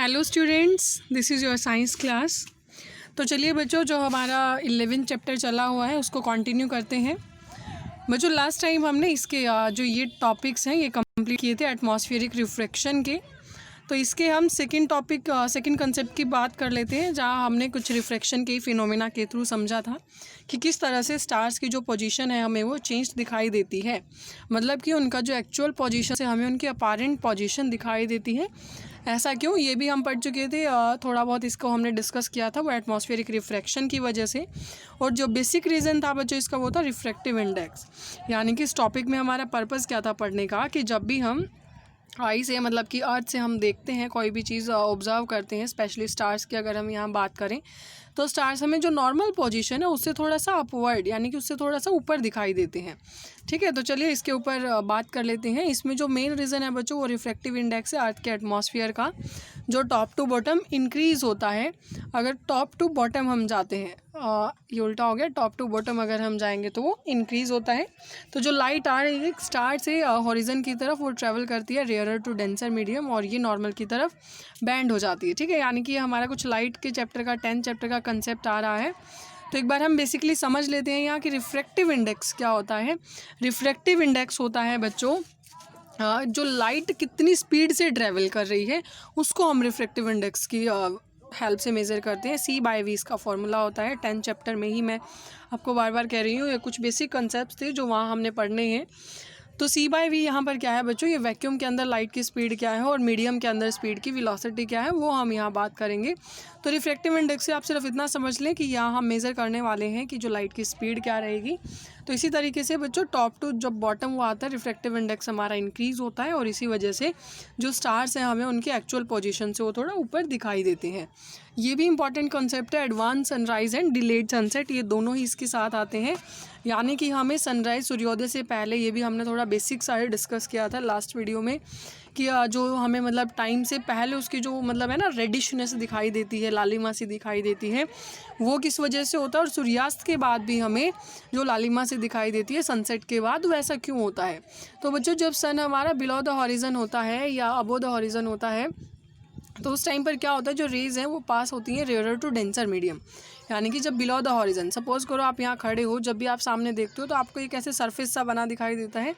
Hello students, this is your science class. तो चलिए बच्चों, जो हमारा 11 चैप्टर चला हुआ है उसको कंटिन्यू करते हैं। बच्चों, लास्ट टाइम हमने इसके जो ये टॉपिक्स हैं ये कंप्लीट किए थे एटमॉस्फेरिक रिफ्रैक्शन के। तो इसके हम सेकंड कंसेप्ट की बात कर लेते हैं, जहाँ हमने कुछ रिफ्रैक्शन के फिनोमेना के थ्रू समझा था कि किस तरह से स्टार्स की जो पोजीशन है हमें वो चेंज दिखाई देती है। मतलब कि उनका जो एक्चुअल पोजीशन से हमें उनकी अपारेंट पोजीशन दिखाई देती है। ऐसा क्यों, ये भी हम पढ़ चुके थे। थोड़ा बहुत इसको हमने डिस्कस किया था, वो एटमॉस्फेरिक रिफ्रैक्शन की वजह से। और जो बेसिक रीज़न था बच्चों इसका वो था रिफ्रैक्टिव इंडेक्स। यानी कि इस टॉपिक में हमारा पर्पज़ क्या था पढ़ने का, कि जब भी हम आई से मतलब कि अर्थ से हम देखते हैं कोई भी चीज़ ऑब्जर्व करते हैं, स्पेशली स्टार्स की अगर हम यहाँ बात करें, तो स्टार्स हमें जो नॉर्मल पोजीशन है उससे थोड़ा सा अपवर्ड यानी कि उससे थोड़ा सा ऊपर दिखाई देते हैं। ठीक है, तो चलिए इसके ऊपर बात कर लेते हैं। इसमें जो मेन रीज़न है बच्चों वो रिफ्रैक्टिव इंडेक्स है। अर्थ के एटमॉस्फेयर का जो टॉप टू बॉटम इंक्रीज़ होता है। अगर टॉप टू बॉटम हम जाते हैं, ये उल्टा हो गया, टॉप टू बॉटम अगर हम जाएंगे तो वो इंक्रीज़ होता है। तो जो लाइट आ रही है स्टार से हॉरिजन की तरफ वो ट्रैवल करती है रेयरर टू डेंसर मीडियम, और ये नॉर्मल की तरफ बैंड हो जाती है। ठीक है, यानी कि हमारा कुछ लाइट के चैप्टर का 10 चैप्टर का कंसेप्ट आ रहा है। तो एक बार हम बेसिकली समझ लेते हैं यहाँ कि रिफ्रैक्टिव इंडेक्स क्या होता है। रिफ्रैक्टिव इंडेक्स होता है बच्चों जो लाइट कितनी स्पीड से ट्रैवल कर रही है उसको हम रिफ्रैक्टिव इंडेक्स की हेल्प से मेज़र करते हैं। C/V इसका फॉर्मूला होता है। 10 चैप्टर में ही मैं आपको बार बार कह रही हूँ, ये कुछ बेसिक कंसेप्ट थे जो वहाँ हमने पढ़ने हैं। तो C/V यहाँ पर क्या है बच्चों, ये वैक्यूम के अंदर लाइट की स्पीड क्या है और मीडियम के अंदर स्पीड की वेलोसिटी क्या है वो हम यहाँ बात करेंगे। तो रिफ्रैक्टिव इंडेक्स से आप सिर्फ इतना समझ लें कि यहाँ हम मेज़र करने वाले हैं कि जो लाइट की स्पीड क्या रहेगी। तो इसी तरीके से बच्चों टॉप टू जब बॉटम वो आता है रिफ्रैक्टिव इंडेक्स हमारा इंक्रीज़ होता है, और इसी वजह से जो स्टार्स हैं हमें उनके एक्चुअल पोजीशन से वो थोड़ा ऊपर दिखाई देते हैं। ये भी इंपॉर्टेंट कॉन्सेप्ट है। Advance sunrise and delayed sunset, ये दोनों ही इसके साथ आते हैं। यानी कि हमें सनराइज़ सूर्योदय से पहले, ये भी हमने थोड़ा बेसिक सारे डिस्कस किया था लास्ट वीडियो में, कि जो हमें मतलब टाइम से पहले उसकी जो मतलब है ना रेडिशनेस दिखाई देती है, लालिमा सी दिखाई देती है, वो किस वजह से होता है। और सूर्यास्त के बाद भी हमें जो लालिमा सी दिखाई देती है सनसेट के बाद, वो ऐसा क्यों होता है। तो बच्चों जब सन हमारा बिलो द हॉरिजन होता है या अबो द हॉरिजन होता है तो उस टाइम पर क्या होता है, जो रेज़ हैं वो पास होती हैं रेयरर टू डेंसर मीडियम। यानी कि जब बिलो द हॉरिजन, सपोज़ करो आप यहाँ खड़े हो, जब भी आप सामने देखते हो तो आपको एक ऐसे सरफेस सा बना दिखाई देता है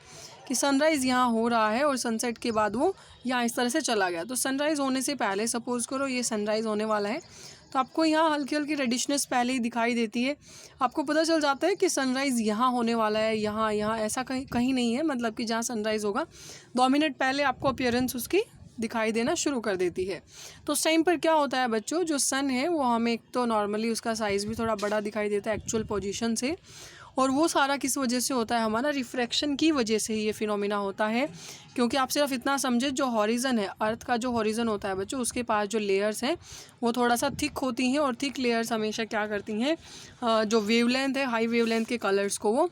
कि सनराइज़ यहाँ हो रहा है और सनसेट के बाद वो यहाँ इस तरह से चला गया। तो सनराइज़ होने से पहले सपोज़ करो ये सनराइज़ होने वाला है, तो आपको यहाँ हल्की हल्की रेडिशनेस पहले ही दिखाई देती है। आपको पता चल जाता है कि सनराइज़ यहाँ होने वाला है, यहाँ ऐसा कहीं नहीं है, मतलब कि जहाँ सनराइज़ होगा 2 मिनट पहले आपको अपीयरेंस उसकी दिखाई देना शुरू कर देती है। तो उस टाइम पर क्या होता है बच्चों, जो सन है वो हमें एक तो नॉर्मली उसका साइज़ भी थोड़ा बड़ा दिखाई देता है एक्चुअल पोजीशन से, और वो सारा किस वजह से होता है, हमारा रिफ्रैक्शन की वजह से ही ये फिनोमिना होता है। क्योंकि आप सिर्फ इतना समझे, जो हॉरिजन है, अर्थ का जो हॉरिजन होता है बच्चों, उसके पास जो लेयर्स हैं वो थोड़ा सा थिक होती हैं, और थिक लेयर्स हमेशा क्या करती हैं, जो वेवलेंथ है, हाई वेवलेंथ के कलर्स को वो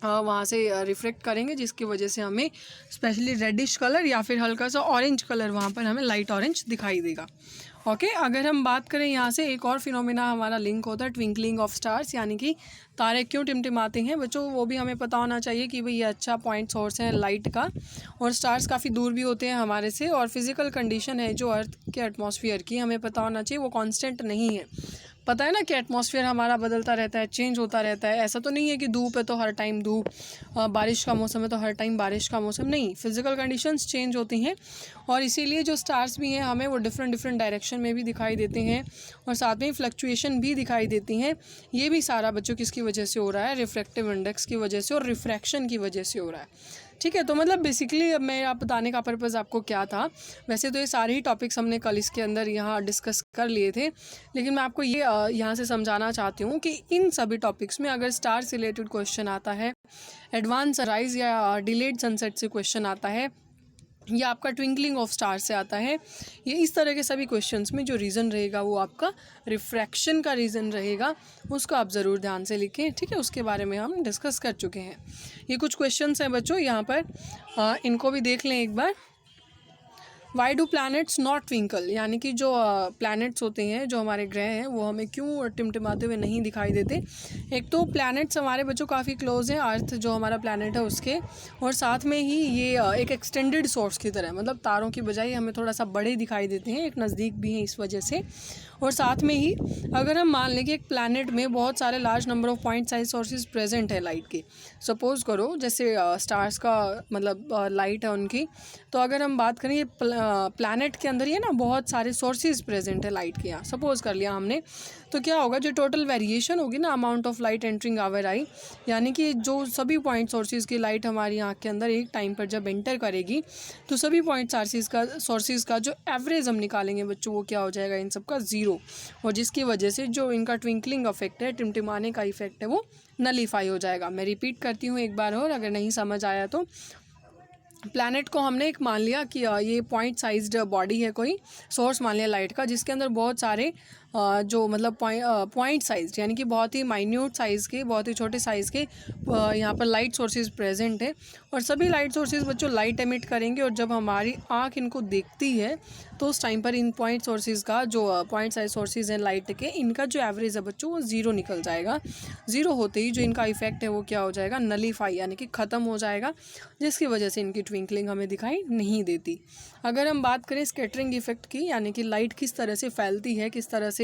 वहाँ से रिफ्लेक्ट करेंगे, जिसकी वजह से हमें स्पेशली रेडिश कलर या फिर हल्का सा ऑरेंज कलर वहाँ पर हमें लाइट ऑरेंज दिखाई देगा। ओके, अगर हम बात करें यहाँ से एक और फिनोमिना हमारा लिंक होता है ट्विंकलिंग ऑफ स्टार्स, यानी कि तारे क्यों टिमटिमाते हैं बच्चों, वो भी हमें पता होना चाहिए कि भाई ये अच्छा पॉइंट सोर्स है लाइट का, और स्टार्स काफ़ी दूर भी होते हैं हमारे से, और फिज़िकल कंडीशन है जो अर्थ के एटमॉस्फेयर की हमें पता होना चाहिए, वो कांस्टेंट नहीं है। पता है ना कि एटमॉस्फेयर हमारा बदलता रहता है, चेंज होता रहता है। ऐसा तो नहीं है कि धूप है तो हर टाइम धूप, बारिश का मौसम है तो हर टाइम बारिश का मौसम, नहीं, फिज़िकल कंडीशंस चेंज होती हैं। और इसीलिए जो स्टार्स भी हैं हमें वो डिफरेंट डायरेक्शन में भी दिखाई देते हैं, और साथ में फ्लक्चुएशन भी दिखाई देती हैं। ये भी सारा बच्चों किसकी वजह से हो रहा है, रिफ्रैक्टिव इंडेक्स की वजह से और रिफ्रैक्शन की वजह से हो रहा है। ठीक है, तो मतलब बेसिकली अब मेरा बताने का पर्पज़ आपको क्या था, वैसे तो ये सारे ही टॉपिक्स हमने कल इसके अंदर यहाँ डिस्कस कर लिए थे, लेकिन मैं आपको ये यहाँ से समझाना चाहती हूँ कि इन सभी टॉपिक्स में अगर स्टार से रिलेटेड क्वेश्चन आता है, एडवांस सनराइज़ या डिलेड सनसेट से क्वेश्चन आता है, या आपका ट्विंकलिंग ऑफ स्टार से आता है, ये इस तरह के सभी क्वेश्चंस में जो रीज़न रहेगा वो आपका रिफ्रैक्शन का रीज़न रहेगा, उसको आप ज़रूर ध्यान से लिखें। ठीक है, उसके बारे में हम डिस्कस कर चुके हैं। ये कुछ क्वेश्चंस हैं बच्चों यहाँ पर, इनको भी देख लें एक बार। Why do planets not twinkle, यानी कि जो प्लैनेट्स होते हैं, जो हमारे ग्रह हैं, वो हमें क्यों टिमटिमाते हुए नहीं दिखाई देते। एक तो प्लैनेट्स हमारे बच्चों काफ़ी क्लोज हैं अर्थ जो हमारा प्लैनेट है उसके, और साथ में ही ये एक एक्सटेंडेड सोर्स की तरह, मतलब तारों की बजाय हमें थोड़ा सा बड़े दिखाई देते हैं, एक नज़दीक भी हैं इस वजह से। और साथ में ही अगर हम मान लें कि एक प्लैनेट में बहुत सारे large number of point size sources present है लाइट के, सपोज करो जैसे स्टार्स का मतलब लाइट है उनकी, तो अगर हम बात करें ये प्लैनेट के अंदर ही है ना बहुत सारे सोर्सेज प्रेजेंट है लाइट के, यहाँ सपोज कर लिया हमने, तो क्या होगा जो टोटल वेरिएशन होगी ना amount of light entering our eye, यानी कि जो सभी पॉइंट सोर्सेज की लाइट हमारी आँख के अंदर एक टाइम पर जब एंटर करेगी तो सभी पॉइंट सोर्सेज का जो एवरेज हम निकालेंगे बच्चों, वो क्या हो जाएगा इन सब का 0, और जिसकी वजह से जो इनका ट्विंकलिंग इफेक्ट है, टिमटिमाने का इफेक्ट है, वो नलीफाई हो जाएगा। मैं रिपीट करती हूँ एक बार और, अगर नहीं समझ आया तो। प्लैनेट को हमने एक मान लिया कि ये पॉइंट साइज्ड बॉडी है, कोई सोर्स मान लिया लाइट का, जिसके अंदर बहुत सारे जो मतलब पॉइंट साइज यानी कि बहुत ही माइन्यूट साइज़ के, बहुत ही छोटे साइज़ के यहाँ पर लाइट सोर्सेज प्रेजेंट है, और सभी लाइट सोर्सेज बच्चों लाइट एमिट करेंगे, और जब हमारी आँख इनको देखती है तो उस टाइम पर इन पॉइंट सोर्सेज का जो पॉइंट साइज सोर्सेज हैं लाइट के, इनका जो एवरेज है बच्चों वो 0 निकल जाएगा। 0 होते ही जो इनका इफेक्ट है वो क्या हो जाएगा, नलीफाई यानी कि ख़त्म हो जाएगा, जिसकी वजह से इनकी ट्विंकलिंग हमें दिखाई नहीं देती। अगर हम बात करें स्कैटरिंग इफेक्ट की, यानी कि लाइट किस तरह से फैलती है, किस तरह से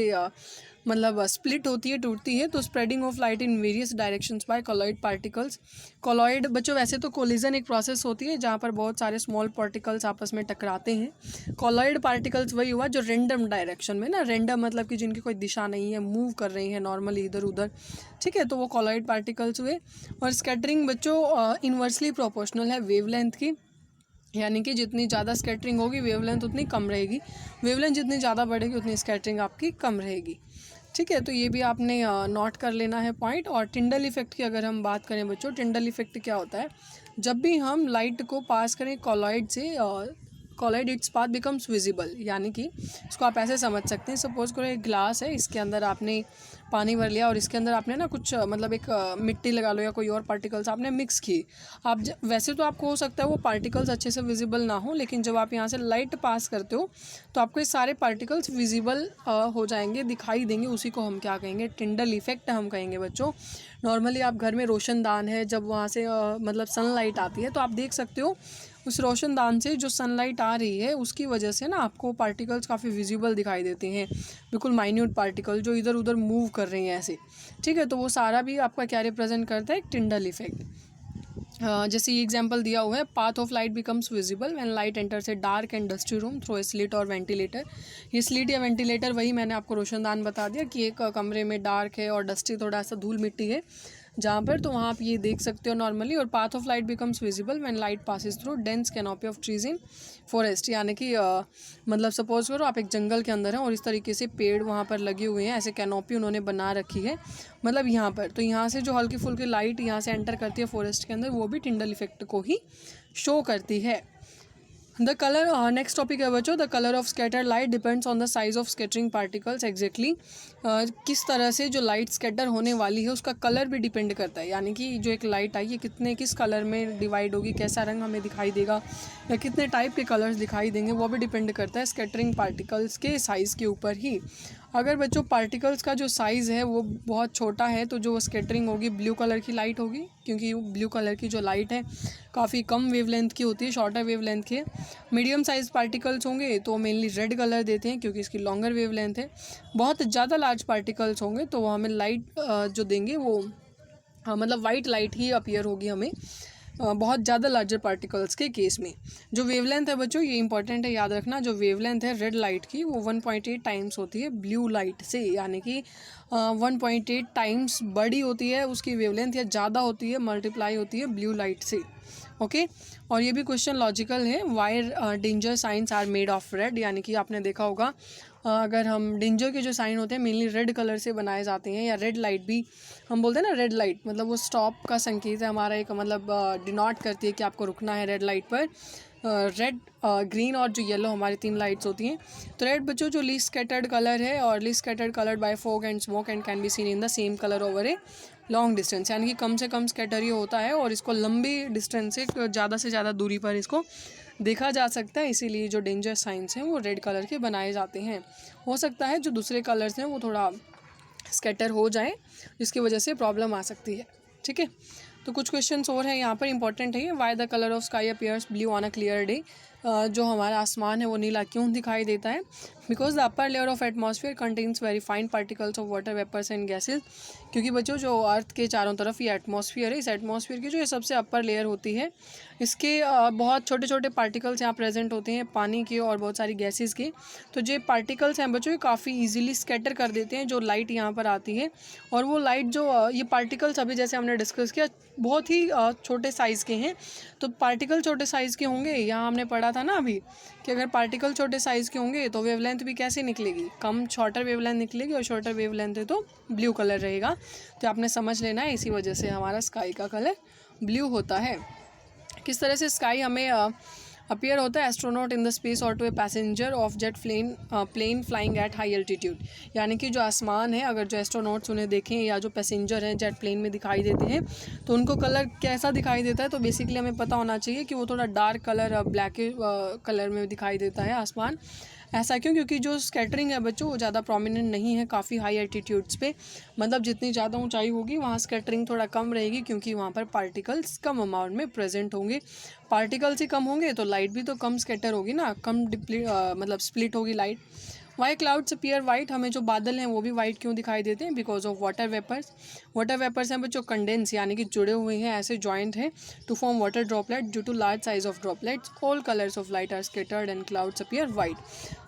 मतलब स्प्लिट होती है, टूटती है, तो spreading of light in various directions by colloid particles. Colloid बच्चों वैसे तो कोलिजन एक प्रोसेस होती है जहाँ पर बहुत सारे स्मॉल पार्टिकल्स आपस में टकराते हैं। कॉलॉइड पार्टिकल्स वही हुआ जो रेंडम डायरेक्शन में ना, रेंडम मतलब कि जिनकी कोई दिशा नहीं है, मूव कर रही है नॉर्मली इधर उधर, ठीक है, तो वो कॉलॉइड पार्टिकल्स हुए। और स्कैटरिंग बच्चों इनवर्सली प्रोपोर्शनल है वेवलेंथ की, यानी कि जितनी ज़्यादा स्कैटरिंग होगी वेवलेंथ उतनी कम रहेगी, वेवलेंथ जितनी ज़्यादा बढ़ेगी उतनी स्कैटरिंग आपकी कम रहेगी, ठीक है। तो ये भी आपने नोट कर लेना है पॉइंट। और टिंडल इफेक्ट की अगर हम बात करें बच्चों, टिंडल इफेक्ट क्या होता है, जब भी हम लाइट को पास करें कॉलॉइड से, colloid its path becomes visible, यानी कि इसको आप ऐसे समझ सकते हैं, सपोज करो एक ग्लास है, इसके अंदर आपने पानी भर लिया और इसके अंदर आपने ना कुछ मतलब एक मिट्टी लगा लो या कोई और पार्टिकल्स आपने मिक्स की। आप वैसे तो आपको हो सकता है वो पार्टिकल्स अच्छे से विजिबल ना हो, लेकिन जब आप यहाँ से लाइट पास करते हो तो आपको ये सारे पार्टिकल्स विजिबल हो जाएंगे, दिखाई देंगे, उसी को हम क्या कहेंगे, टिंडल इफेक्ट हम कहेंगे बच्चों। नॉर्मली आप घर में रोशनदान है, जब वहाँ से मतलब सनलाइट आती है तो आप देख सकते हो उस रोशनदान से जो सनलाइट आ रही है उसकी वजह से ना आपको पार्टिकल्स काफ़ी विजिबल दिखाई देते हैं, बिल्कुल माइन्यूट पार्टिकल जो इधर उधर मूव कर रही हैं ऐसे, ठीक है। तो वो सारा भी आपका क्या रिप्रेजेंट करता है, एक टिंडल इफेक्ट। जैसे ये एग्जांपल दिया हुआ है, path of light becomes visible when light enters a dark and dusty room through a slit और वेंटिलेटर। ये स्लिट या वेंटिलेटर वही मैंने आपको रोशनदान बता दिया कि एक कमरे में डार्क है और डस्टी थोड़ा सा धूल मिट्टी है जहाँ पर, तो वहाँ आप ये देख सकते हो नॉर्मली। और path of light becomes visible when light passes through dense canopy of trees in forest, यानी कि मतलब सपोज करो आप एक जंगल के अंदर हैं और इस तरीके से पेड़ वहाँ पर लगे हुए हैं, ऐसे कैनोपी उन्होंने बना रखी है मतलब यहाँ पर, तो यहाँ से जो हल्की फुल्की लाइट यहाँ से एंटर करती है फॉरेस्ट के अंदर, वो भी टिंडल इफेक्ट को ही शो करती है। द कलर, नेक्स्ट टॉपिक है बच्चों, the colour of scattered light depends on the size of scattering particles. Exactly किस तरह से जो लाइट स्कैटर होने वाली है उसका कलर भी डिपेंड करता है, यानी कि जो एक लाइट आई है कितने किस कलर में डिवाइड होगी, कैसा रंग हमें दिखाई देगा या कितने टाइप के कलर्स दिखाई देंगे, वो भी डिपेंड करता है स्कैटरिंग पार्टिकल्स के साइज़ के ऊपर ही। अगर बच्चों पार्टिकल्स का जो साइज़ है वो बहुत छोटा है तो जो स्कैटरिंग होगी ब्लू कलर की लाइट होगी, क्योंकि ब्लू कलर की जो लाइट है काफ़ी कम वेवलेंथ की होती है, शॉर्टर वेवलेंथ की। मीडियम साइज़ पार्टिकल्स होंगे तो मेनली रेड कलर देते हैं क्योंकि इसकी लॉन्गर वेवलेंथ है। बहुत ज़्यादा लार्ज पार्टिकल्स होंगे तो वो हमें लाइट जो देंगे वो मतलब वाइट लाइट ही अपीयर होगी हमें बहुत ज़्यादा लार्जर पार्टिकल्स के केस में। जो वेवलेंथ है बच्चों, ये इंपॉर्टेंट है याद रखना, जो वेवलेंथ है रेड लाइट की वो 1.8 टाइम्स होती है ब्लू लाइट से, यानी कि 1.8 टाइम्स बड़ी होती है उसकी वेवलेंथ या ज़्यादा होती है, मल्टीप्लाई होती है ब्लू लाइट से, ओके। और ये भी क्वेश्चन लॉजिकल है, why danger signs are made of red, यानी कि आपने देखा होगा अगर हम डेंजर के जो साइन होते हैं मेनली रेड कलर से बनाए जाते हैं, या रेड लाइट भी हम बोलते हैं ना, रेड लाइट मतलब वो स्टॉप का संकेत है हमारा, एक मतलब डिनोट करती है कि आपको रुकना है रेड लाइट पर। रेड, ग्रीन और जो येलो हमारी 3 लाइट्स होती हैं। तो रेड बच्चों जो लीस्ट स्कैटर्ड कलर है और least scattered coloured by fog and smoke and can be seen in the same colour over a long distance, यानी कि कम से कम स्कैटर ये होता है और इसको लंबी डिस्टेंस से ज़्यादा दूरी पर इसको देखा जा सकता है, इसीलिए जो डेंजर साइंस हैं वो रेड कलर के बनाए जाते हैं। हो सकता है जो दूसरे कलर्स हैं वो थोड़ा स्कैटर हो जाए, जिसकी वजह से प्रॉब्लम आ सकती है। ठीक है, तो कुछ क्वेश्चंस और हैं यहाँ पर इंपॉर्टेंट है। Why the colour of sky appears blue on a clear day, जो हमारा आसमान है वो नीला क्यों दिखाई देता है? Because the upper layer of atmosphere contains very fine particles of water vapours and gases. क्योंकि बच्चों जो अर्थ के चारों तरफ ये एटमॉस्फेयर है, इस एटमॉस्फेयर की जो ये सबसे अपर लेयर होती है, इसके बहुत छोटे छोटे पार्टिकल्स यहाँ प्रेजेंट होते हैं, पानी के और बहुत सारी गैसेज के। तो जो पार्टिकल्स हैं बच्चों, ये काफ़ी ईजिली स्कैटर कर देते हैं जो लाइट यहाँ पर आती है। और वो लाइट जो ये पार्टिकल्स अभी जैसे हमने डिस्कस किया बहुत ही छोटे साइज़ के हैं। तो पार्टिकल छोटे साइज़ के होंगे, यहाँ हमने पढ़ा था ना अभी कि अगर पार्टिकल छोटे साइज़ के होंगे तो वेवलेंथ भी कैसे निकलेगी? कम शॉर्टर वेवलेंथ निकलेगी, और शॉर्टर वेवलेंथ है तो ब्लू कलर रहेगा। तो आपने समझ लेना है, इसी वजह से हमारा स्काई का कलर ब्लू होता है। किस तरह से स्काई हमें अपीयर होता है? एस्ट्रोनॉट इन द स्पेस और to a passenger of jet plane flying at high altitude. यानी कि जो आसमान है, अगर जो एस्ट्रोनॉट्स उन्हें देखें या जो पैसेंजर हैं जेट प्लेन में दिखाई देते हैं तो उनको कलर कैसा दिखाई देता है? तो बेसिकली हमें पता होना चाहिए कि वो थोड़ा डार्क कलर, ब्लैक कलर में दिखाई देता है आसमान। ऐसा क्यों? क्योंकि जो स्कैटरिंग है बच्चों वो ज़्यादा प्रोमिनेंट नहीं है काफ़ी हाई एल्टीट्यूड्स पे। मतलब जितनी ज़्यादा ऊंचाई होगी वहाँ स्कैटरिंग थोड़ा कम रहेगी, क्योंकि वहाँ पर पार्टिकल्स कम अमाउंट में प्रेजेंट होंगे। पार्टिकल्स ही कम होंगे तो लाइट भी तो कम स्कैटर होगी ना, कम मतलब स्प्लिट होगी light. Why clouds appear white, हमें जो बादल हैं वो भी वाइट क्यों दिखाई देते हैं? Because of water vapours. Water vapours हैं बच्चों कंडेंस यानी कि जुड़े हुए हैं, ऐसे जॉइंट हैं to form water droplet. Due to large size of droplets all colours of light are scattered and clouds appear white.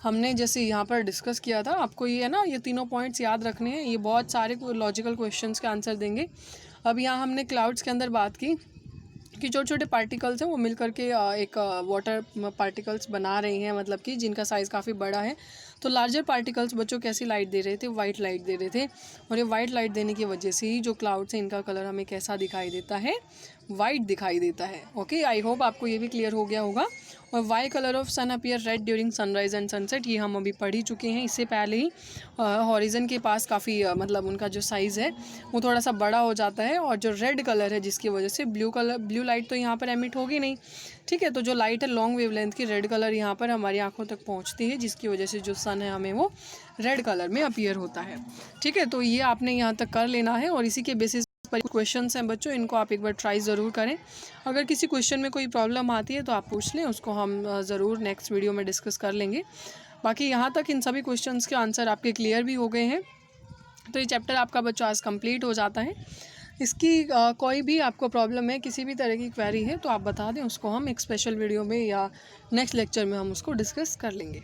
हमने जैसे यहाँ पर डिस्कस किया था, आपको ये है ना, ये तीनों पॉइंट्स याद रखने हैं, ये बहुत सारे लॉजिकल क्वेश्चंस के आंसर देंगे। अब यहाँ हमने क्लाउड्स के अंदर बात की कि छोटे छोटे पार्टिकल्स हैं वो मिल करके एक वाटर पार्टिकल्स बना रहे हैं, मतलब कि जिनका साइज़ काफ़ी बड़ा है। तो लार्जर पार्टिकल्स बच्चों कैसी लाइट दे रहे थे? वाइट लाइट दे रहे थे। और ये वाइट लाइट देने की वजह से ही जो क्लाउड्स हैं इनका कलर हमें कैसा दिखाई देता है? वाइट दिखाई देता है। ओके, आई होप आपको ये भी क्लियर हो गया होगा। और why colour of sun appear red during sunrise and sunset, ये हम अभी पढ़ ही चुके हैं इससे पहले ही। हॉरिजन के पास काफ़ी मतलब उनका जो साइज़ है वो थोड़ा सा बड़ा हो जाता है, और जो रेड कलर है जिसकी वजह से ब्लू लाइट तो यहाँ पर एमिट होगी नहीं। ठीक है, तो जो लाइट है लॉन्ग वेवलेंथ की, रेड कलर यहाँ पर हमारी आंखों तक पहुँचती है, जिसकी वजह से जो सन है हमें वो रेड कलर में अपीयर होता है। ठीक है, तो ये आपने यहाँ तक कर लेना है, और इसी के बेसिस पर क्वेश्चंस हैं बच्चों, इनको आप एक बार ट्राई ज़रूर करें। अगर किसी क्वेश्चन में कोई प्रॉब्लम आती है तो आप पूछ लें, उसको हम ज़रूर नेक्स्ट वीडियो में डिस्कस कर लेंगे। बाकी यहाँ तक इन सभी क्वेश्चंस के आंसर आपके क्लियर भी हो गए हैं, तो ये चैप्टर आपका बच्चों आज कंप्लीट हो जाता है। इसकी कोई भी आपको प्रॉब्लम है, किसी भी तरह की क्वेरी है तो आप बता दें, उसको हम एक स्पेशल वीडियो में या नेक्स्ट लेक्चर में हम उसको डिस्कस कर लेंगे।